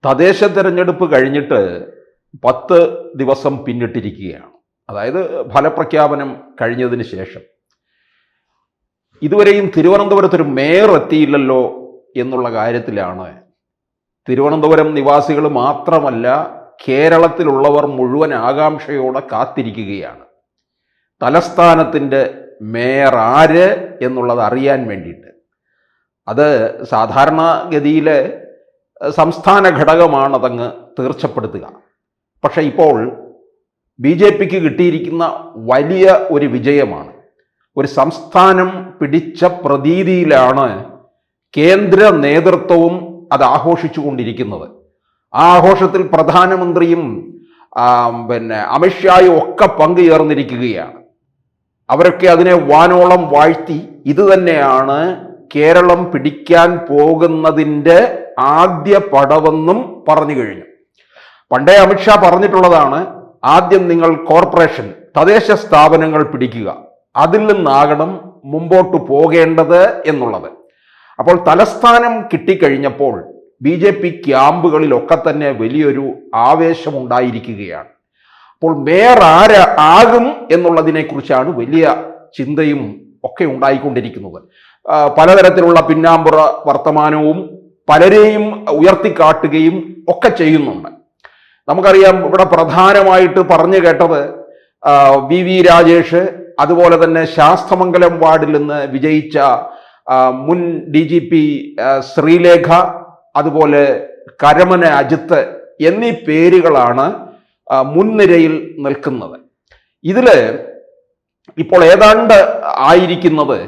തദ്ദേശ തെരഞ്ഞെടുപ്പ് കഴിഞ്ഞിട്ട് 10 ദിവസം പിന്നിട്ടിരിക്കുകയാണ്. അതായത് ഫലപ്രഖ്യാപനം കഴിഞ്ഞതിന് ശേഷം ഇതുവരെയും തിരുവനന്തപുരത്തൊരു മേയർ എത്തിയില്ലല്ലോ എന്നുള്ള കാര്യത്തിലാണ് തിരുവനന്തപുരം നിവാസികൾ മാത്രമല്ല കേരളത്തിലുള്ളവർ മുഴുവൻ ആകാംക്ഷയോടെ കാത്തിരിക്കുകയാണ്. തലസ്ഥാനത്തിൻ്റെ മേയർ ആര് എന്നുള്ളത് അറിയാൻ വേണ്ടിയിട്ട്. അത് സാധാരണഗതിയിലെ സംസ്ഥാന ഘടകമാണതങ്ങ് തീർച്ചപ്പെടുത്തുക. പക്ഷെ ഇപ്പോൾ BJPക്ക് കിട്ടിയിരിക്കുന്ന വലിയ ഒരു വിജയമാണ്. ഒരു സംസ്ഥാനം പിടിച്ച പ്രതീതിയിലാണ് കേന്ദ്ര നേതൃത്വവും അത് ആഘോഷിച്ചു കൊണ്ടിരിക്കുന്നത്. ആ ആഘോഷത്തിൽ പ്രധാനമന്ത്രിയും അമിത്ഷായും ഒക്കെ പങ്കുചേർന്നിരിക്കുകയാണ്. അവരൊക്കെ അതിനെ വാനോളം വാഴ്ത്തി ഇത് തന്നെയാണ് കേരളം പിടിക്കാൻ പോകുന്നതിൻ്റെ ആദ്യ പടവെന്നും പറഞ്ഞു കഴിഞ്ഞു. പണ്ടേ അമിത്ഷാ പറഞ്ഞിട്ടുള്ളതാണ്, ആദ്യം നിങ്ങൾ കോർപ്പറേഷൻ തദ്ദേശ സ്ഥാപനങ്ങൾ പിടിക്കുക, അതിൽ നിന്നാകണം മുമ്പോട്ട് പോകേണ്ടത് എന്നുള്ളത്. അപ്പോൾ തലസ്ഥാനം കിട്ടിക്കഴിഞ്ഞപ്പോൾ BJP ക്യാമ്പുകളിലൊക്കെ തന്നെ വലിയൊരു ആവേശമുണ്ടായിരിക്കുകയാണ്. അപ്പോൾ മേയർ ആകും എന്നുള്ളതിനെക്കുറിച്ചാണ് വലിയ ചിന്തയും ഒക്കെ ഉണ്ടായിക്കൊണ്ടിരിക്കുന്നത്. പലതരത്തിലുള്ള പിന്നാമ്പുറ വർത്തമാനവും പലരെയും ഉയർത്തിക്കാട്ടുകയും ഒക്കെ ചെയ്യുന്നുണ്ട്. നമുക്കറിയാം, ഇവിടെ പ്രധാനമായിട്ട് പറഞ്ഞു കേട്ടത് VV രാജേഷ്, അതുപോലെ തന്നെ ശാസ്തമംഗലം വാർഡിൽ നിന്ന് വിജയിച്ച മുൻ DGP ശ്രീലേഖ, അതുപോലെ കരമന അജിത്ത് എന്നീ പേരുകളാണ് മുൻനിരയിൽ നിൽക്കുന്നത്. ഇതിൽ ഇപ്പോൾ ഏതാണ്ട് ആയിരിക്കുന്നത്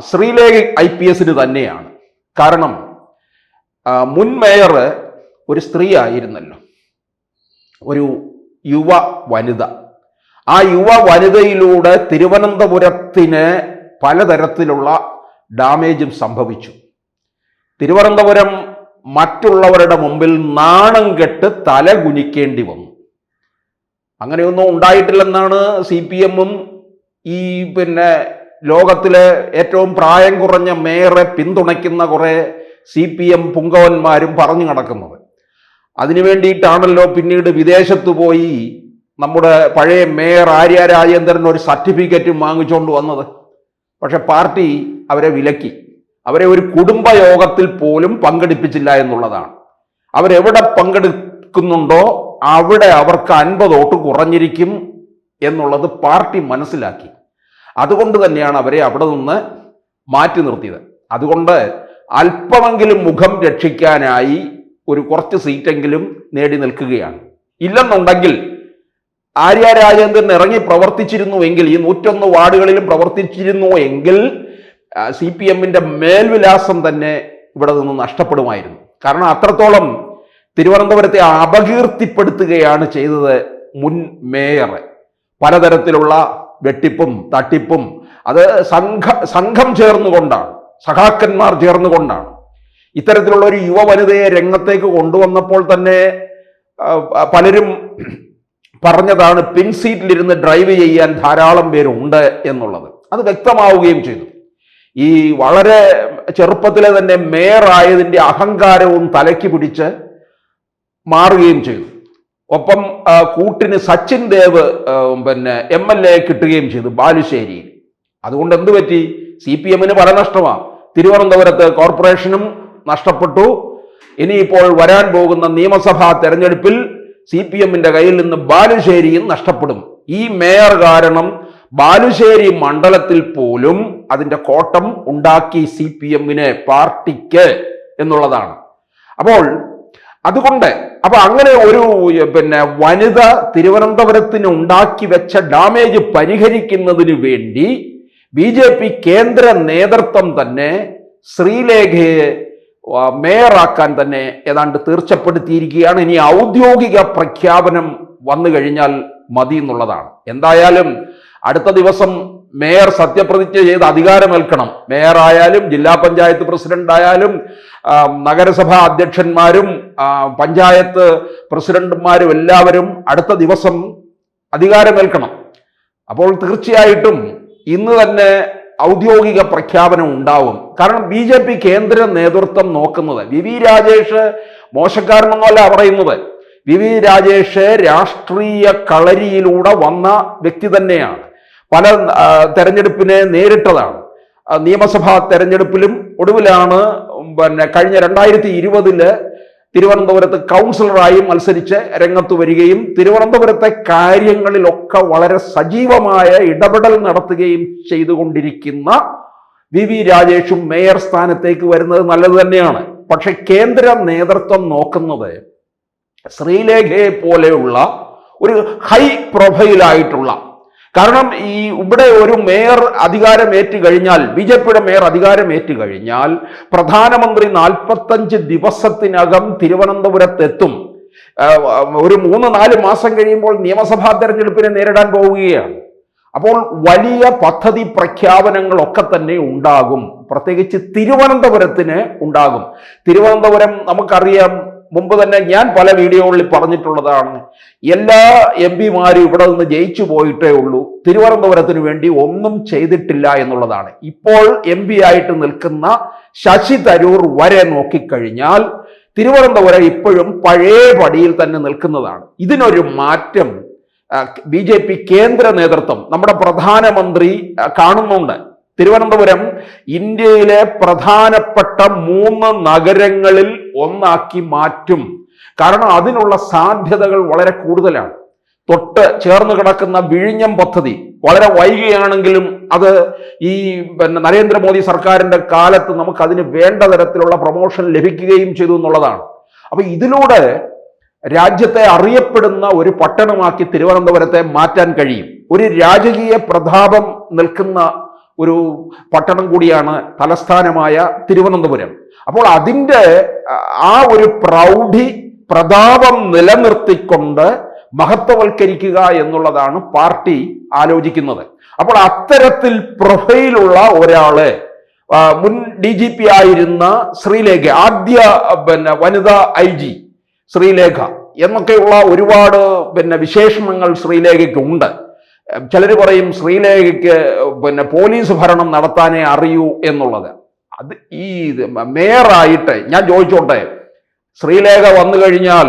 ശ്രീലേഖ IPS തന്നെയാണ്. കാരണം മുൻ മേയർ ഒരു സ്ത്രീ ആയിരുന്നല്ലോ, ഒരു യുവ വനിത. ആ യുവ വനിതയിലൂടെ തിരുവനന്തപുരത്തിന് പലതരത്തിലുള്ള ഡാമേജും സംഭവിച്ചു. തിരുവനന്തപുരം മറ്റുള്ളവരുടെ മുമ്പിൽ നാണം കെട്ട് തല കുനിക്കേണ്ടി വന്നു. അങ്ങനെയൊന്നും ഉണ്ടായിട്ടില്ലെന്നാണ് CPM-ഉം ഈ ലോകത്തിലെ ഏറ്റവും പ്രായം കുറഞ്ഞ മേയറെ പിന്തുണയ്ക്കുന്ന കുറേ CPM പുങ്കവന്മാരും പറഞ്ഞു നടക്കുന്നത്. അതിനു വേണ്ടിയിട്ടാണല്ലോ പിന്നീട് വിദേശത്ത് പോയി നമ്മുടെ പഴയ മേയർ ആര്യ രാജേന്ദ്രൻ ഒരു സർട്ടിഫിക്കറ്റും വാങ്ങിച്ചുകൊണ്ട് വന്നത്. പക്ഷെ പാർട്ടി അവരെ വിലക്കി. അവരെ ഒരു കുടുംബയോഗത്തിൽ പോലും പങ്കെടുപ്പിച്ചില്ല എന്നുള്ളതാണ്. അവരെവിടെ പങ്കെടുക്കുന്നുണ്ടോ അവിടെ അവർക്ക് 50 വോട്ട് കുറഞ്ഞിരിക്കും എന്നുള്ളത് പാർട്ടി മനസ്സിലാക്കി. അതുകൊണ്ട് തന്നെയാണ് അവരെ അവിടെ നിന്ന് മാറ്റി നിർത്തിയത്. അതുകൊണ്ട് അല്പമെങ്കിലും മുഖം രക്ഷിക്കാനായി ഒരു കുറച്ച് സീറ്റെങ്കിലും നേടി നിൽക്കുകയാണ്. ഇല്ലെന്നുണ്ടെങ്കിൽ ആര്യ രാജേന്ദ്രൻ ഇറങ്ങി പ്രവർത്തിച്ചിരുന്നുവെങ്കിൽ, ഈ 101 വാർഡുകളിലും പ്രവർത്തിച്ചിരുന്നു എങ്കിൽ CPM-ന്റെ മേൽവിലാസം തന്നെ ഇവിടെ നിന്ന് നഷ്ടപ്പെടുമായിരുന്നു. കാരണം അത്രത്തോളം തിരുവനന്തപുരത്തെ അപകീർത്തിപ്പെടുത്തുകയാണ് ചെയ്തത് മുൻ മേയർ. പലതരത്തിലുള്ള വെട്ടിപ്പും തട്ടിപ്പും അത് സംഘം ചേർന്നുകൊണ്ടാണ്, സഖാക്കന്മാർ ചേർന്നുകൊണ്ടാണ്. ഇത്തരത്തിലുള്ള ഒരു യുവ വനിതയെ രംഗത്തേക്ക് കൊണ്ടുവന്നപ്പോൾ തന്നെ പലരും പറഞ്ഞതാണ് പിൻസീറ്റിലിരുന്ന് ഡ്രൈവ് ചെയ്യാൻ ധാരാളം പേരുണ്ട് എന്നുള്ളത്. അത് വ്യക്തമാവുകയും ചെയ്തു. ഈ വളരെ ചെറുപ്പത്തിലെ തന്നെ മേയർ ആയതിൻ്റെ അഹങ്കാരവും തലയ്ക്ക് പിടിച്ച് മാറുകയും ചെയ്തു. ഒപ്പം കൂട്ടിന് സച്ചിൻ ദേവ് MLA കിട്ടുകയും ചെയ്തു ബാലുശ്ശേരിയിൽ. അതുകൊണ്ട് എന്ത് പറ്റി? CPM-ന് പല നഷ്ടമാണ്. തിരുവനന്തപുരത്ത് കോർപ്പറേഷനും നഷ്ടപ്പെട്ടു. ഇനിയിപ്പോൾ വരാൻ പോകുന്ന നിയമസഭാ തെരഞ്ഞെടുപ്പിൽ CPM-ന്റെ കയ്യിൽ നിന്ന് ബാലുശ്ശേരിയും നഷ്ടപ്പെടും. ഈ മേയർ കാരണം ബാലുശ്ശേരി മണ്ഡലത്തിൽ പോലും അതിൻ്റെ കോട്ടം ഉണ്ടാക്കി CPM-ന്, പാർട്ടിക്ക് എന്നുള്ളതാണ്. അതുകൊണ്ട് അങ്ങനെ ഒരു വനിത തിരുവനന്തപുരത്തിന് ഉണ്ടാക്കി വെച്ച ഡാമേജ് പരിഹരിക്കുന്നതിന് വേണ്ടി BJP കേന്ദ്ര നേതൃത്വം തന്നെ ശ്രീലേഖയെ മേയറാക്കാൻ തന്നെ ഏതാണ്ട് തീർച്ചപ്പെടുത്തിയിരിക്കുകയാണ്. ഇനി ഔദ്യോഗിക പ്രഖ്യാപനം വന്നു കഴിഞ്ഞാൽ മതി എന്നുള്ളതാണ്. എന്തായാലും അടുത്ത ദിവസം മേയർ സത്യപ്രതിജ്ഞ ചെയ്ത് അധികാരമേൽക്കണം. മേയർ ആയാലും ജില്ലാ പഞ്ചായത്ത് പ്രസിഡന്റ് ആയാലും നഗരസഭാ അധ്യക്ഷന്മാരും പഞ്ചായത്ത് പ്രസിഡന്റുമാരും എല്ലാവരും അടുത്ത ദിവസം അധികാരമേൽക്കണം. അപ്പോൾ തീർച്ചയായിട്ടും ഇന്ന് തന്നെ ഔദ്യോഗിക പ്രഖ്യാപനം ഉണ്ടാവും. കാരണം BJP കേന്ദ്ര നേതൃത്വം നോക്കുന്നത്, VV രാജേഷ് മോശക്കാരനൊന്നുമല്ല പറയുന്നത്. വി വി രാജേഷ് രാഷ്ട്രീയ കളരിയിലൂടെ വന്ന വ്യക്തി തന്നെയാണ്. പല തെരഞ്ഞെടുപ്പിനെ നേരിട്ടതാണ്. നിയമസഭാ തെരഞ്ഞെടുപ്പിലും ഒടുവിലാണ് കഴിഞ്ഞ 2020 തിരുവനന്തപുരത്ത് കൗൺസിലറായി മത്സരിച്ച് രംഗത്ത് വരികയും തിരുവനന്തപുരത്തെ കാര്യങ്ങളിലൊക്കെ വളരെ സജീവമായ ഇടപെടൽ നടത്തുകയും ചെയ്തുകൊണ്ടിരിക്കുന്ന വി വി രാജേഷും മേയർ സ്ഥാനത്തേക്ക് വരുന്നത് നല്ലത് തന്നെയാണ്. പക്ഷെ കേന്ദ്ര നേതൃത്വം നോക്കുന്നത് ശ്രീലേഖയെ പോലെയുള്ള ഒരു ഹൈ പ്രൊഫൈലായിട്ടുള്ള, കാരണം ഇവിടെ ഒരു മേയർ അധികാരമേറ്റ് കഴിഞ്ഞാൽ, BJPയുടെ മേയർ അധികാരമേറ്റ് കഴിഞ്ഞാൽ പ്രധാനമന്ത്രി 45 ദിവസത്തിനകം തിരുവനന്തപുരത്തെത്തും. ഒരു 3-4 മാസം കഴിയുമ്പോൾ നിയമസഭാ തെരഞ്ഞെടുപ്പിനെ നേരിടാൻ പോവുകയാണ്. അപ്പോൾ വലിയ പദ്ധതി പ്രഖ്യാപനങ്ങളൊക്കെ തന്നെ ഉണ്ടാകും, പ്രത്യേകിച്ച് തിരുവനന്തപുരത്തിന് ഉണ്ടാകും. തിരുവനന്തപുരം നമുക്കറിയാം, മുമ്പ് തന്നെ ഞാൻ പല വീഡിയോകളിൽ പറഞ്ഞിട്ടുള്ളതാണ്, എല്ലാ MP-മാരും ഇവിടെ നിന്ന് ജയിച്ചു പോയിട്ടേ ഉള്ളൂ, തിരുവനന്തപുരത്തിന് വേണ്ടി ഒന്നും ചെയ്തിട്ടില്ല എന്നുള്ളതാണ്. ഇപ്പോൾ MP ആയിട്ട് നിൽക്കുന്ന ശശി തരൂർ വരെ നോക്കിക്കഴിഞ്ഞാൽ തിരുവനന്തപുരം ഇപ്പോഴും പഴയ പടിയിൽ തന്നെ നിൽക്കുന്നതാണ്. ഇതിനൊരു മാറ്റം BJP കേന്ദ്ര നേതൃത്വം, നമ്മുടെ പ്രധാനമന്ത്രി കാണുന്നുണ്ട്. തിരുവനന്തപുരം ഇന്ത്യയിലെ പ്രധാനപ്പെട്ട 3 നഗരങ്ങളിൽ ഒന്നാക്കി മാറ്റും. കാരണം അതിനുള്ള സാധ്യതകൾ വളരെ കൂടുതലാണ്. തൊട്ട് ചേർന്ന് കിടക്കുന്ന വിഴിഞ്ഞം പദ്ധതി വളരെ വൈകിയാണെങ്കിലും അത് ഈ നരേന്ദ്രമോദി സർക്കാരിന്റെ കാലത്ത് നമുക്ക് അതിന് വേണ്ട തരത്തിലുള്ള പ്രൊമോഷൻ ലഭിക്കുകയും ചെയ്തു എന്നുള്ളതാണ്. അപ്പൊ ഇതിലൂടെ രാജ്യത്തെ അറിയപ്പെടുന്ന ഒരു പട്ടണമാക്കി തിരുവനന്തപുരത്തെ മാറ്റാൻ കഴിയും. ഒരു രാജകീയ പ്രതാപം നിൽക്കുന്ന ഒരു പട്ടണം കൂടിയാണ് തലസ്ഥാനമായ തിരുവനന്തപുരം. അപ്പോൾ അതിൻ്റെ ആ ഒരു പ്രതാപം നിലനിർത്തിക്കൊണ്ട് മഹത്വവൽക്കരിക്കുക എന്നുള്ളതാണ് പാർട്ടി ആലോചിക്കുന്നത്. അപ്പോൾ അത്തരത്തിൽ പ്രൊഫൈലുള്ള ഒരാള്, മുൻ DGP ആയിരുന്ന ശ്രീലേഖ, ആദ്യ വനിതാ IG ശ്രീലേഖ എന്നൊക്കെയുള്ള ഒരുപാട് വിശേഷണങ്ങൾ ശ്രീലേഖയ്ക്ക് ഉണ്ട്. ചിലർ പറയും ശ്രീലേഖയ്ക്ക് പോലീസ് ഭരണം നടത്താനേ അറിയൂ എന്നുള്ളത്. അത് ഈ മേയറായിട്ട് ഞാൻ ചോദിച്ചോട്ടെ, ശ്രീലേഖ വന്നു കഴിഞ്ഞാൽ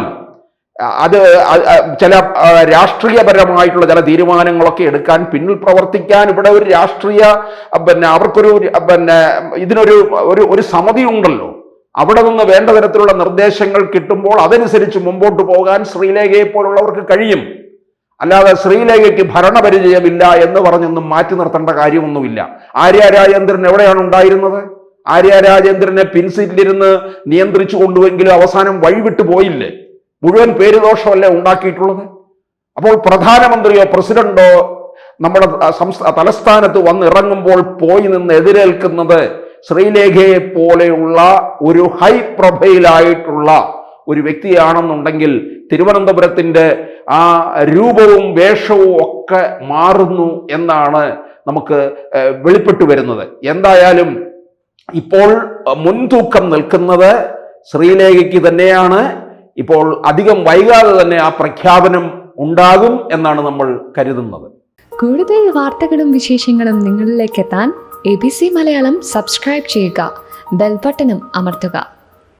അത് ചില രാഷ്ട്രീയപരമായിട്ടുള്ള ചില തീരുമാനങ്ങളൊക്കെ എടുക്കാൻ, പിന്നിൽ പ്രവർത്തിക്കാൻ ഇവിടെ ഒരു രാഷ്ട്രീയ അവർക്കൊരു ഇതിനൊരു സമിതി ഉണ്ടല്ലോ. അവിടെ നിന്ന് വേണ്ട തരത്തിലുള്ള നിർദ്ദേശങ്ങൾ കിട്ടുമ്പോൾ അതനുസരിച്ച് മുമ്പോട്ട് പോകാൻ ശ്രീലേഖയെ പോലുള്ളവർക്ക് കഴിയും. അല്ലാതെ ശ്രീലേഖയ്ക്ക് ഭരണപരിചയമില്ല എന്ന് പറഞ്ഞൊന്നും മാറ്റി നിർത്തേണ്ട കാര്യമൊന്നുമില്ല. ആര്യ രാജേന്ദ്രൻ എവിടെയാണ് ഉണ്ടായിരുന്നത്? ആര്യ രാജേന്ദ്രനെ പിൻസീറ്റിലിരുന്ന് നിയന്ത്രിച്ചു കൊണ്ടുവെങ്കിലും അവസാനം വഴിവിട്ടു പോയില്ലേ? മുഴുവൻ പേരുദോഷമല്ലേ ഉണ്ടാക്കിയിട്ടുള്ളത്? അപ്പോൾ പ്രധാനമന്ത്രിയോ പ്രസിഡന്റോ നമ്മുടെ തലസ്ഥാനത്ത് വന്നിറങ്ങുമ്പോൾ പോയി നിന്ന് എതിരേൽക്കുന്നത് ശ്രീലേഖയെ പോലെയുള്ള ഒരു ഹൈ പ്രൊഫൈലായിട്ടുള്ള ഒരു വ്യക്തിയാണെന്നുണ്ടെങ്കിൽ തിരുവനന്തപുരത്തിൻ്റെ ആ രൂപവും വേഷവും ഒക്കെ മാറുന്നു എന്നാണ് നമുക്ക് വെളിപ്പെട്ടു വരുന്നത്. എന്തായാലും ഇപ്പോൾ മുൻതൂക്കം നിൽക്കുന്നത് ശ്രീലേഖയ്ക്ക് തന്നെയാണ്. ഇപ്പോൾ അധികം വൈകാതെ തന്നെ ആ പ്രഖ്യാപനം ഉണ്ടാകും എന്നാണ് നമ്മൾ കരുതുന്നത്. കൂടുതൽ വാർത്തകളും വിശേഷങ്ങളും നിങ്ങളിലേക്ക് എത്താൻ ABC മലയാളം സബ്സ്ക്രൈബ് ചെയ്യുക, ബെൽ ബട്ടണും അമർത്തുക.